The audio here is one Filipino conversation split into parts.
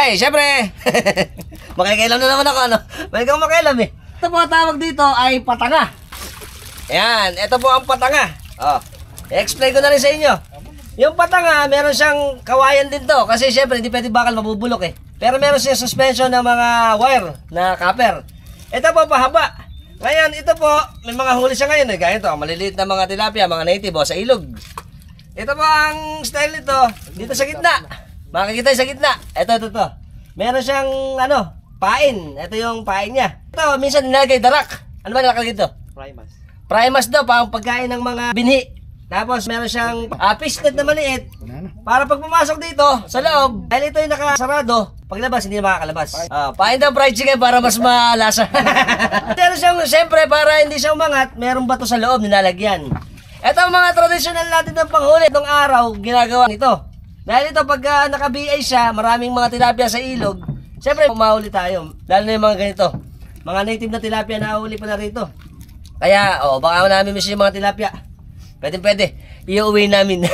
Okay, syempre. Makikailam na naman ako, ano? May kang makailam eh. Ito po tawag dito ay patanga. Ayan, ito po ang patanga. Oh, i-explain ko na rin sa inyo. Yung patanga, meron siyang kawayan din to. Kasi syempre, hindi pwede bakal mabubulok eh. Pero meron siyang suspension ng mga wire na copper. Ito po pahaba. Ngayon, ito po, may mga huli siya ngayon eh. Gaya ito, maliliit na mga tilapia, mga native sa ilog. Ito po ang style nito, dito sa gitna. Makikita sa gitna. Ito. Meron siyang, pain. Ito yung pain niya. Ito, minsan nilagay darak. Ano ba nakalagay dito? Primus. Primus daw, pang pagkain ng mga binhi. Tapos meron siyang fishnet na maliit. Para pag pumasok dito, sa loob, dahil ito yung nakasarado, paglabas, hindi na makakalabas. Pain daw fried chicken para mas malasa. Meron siyang, siyempre, para hindi siya umangat, meron bato sa loob, nilalagyan. Ito ang mga traditional natin ng panghuli. Itong araw, ginagawa nito. Dahil ito, pag naka-BA siya, maraming mga tilapia sa ilog, siyempre, umahuli tayo. Lalo na yung mga ganito. Mga native na tilapia na ahuli pa na rito. Kaya, baka namin miss yung mga tilapia. Pwede. Iuwi namin.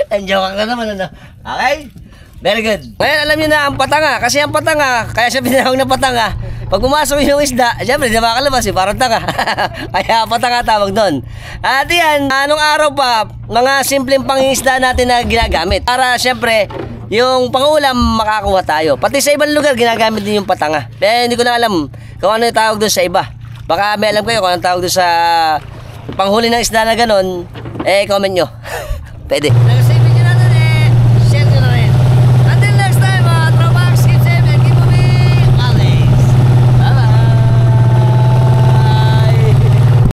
Ay, joke ka naman, ano? Okay? Very good. Ngayon, alam niyo na ang patanga. Kasi ang patanga, kaya siya pinahawag na patanga. Pag pumasok yung isda, siyempre, di ba makalabas eh, parang tanga. Kaya patanga tawag doon. At yan, anong araw pa, mga simpleng pangingisda natin na ginagamit. Para siyempre, yung pangulam makakuha tayo. Pati sa ibang lugar, ginagamit din yung patanga. Pero hindi ko na alam kung ano yung tawag doon sa iba. Baka may alam kayo kung anong tawag doon sa panghuli ng isda na ganon, comment nyo. Pwede.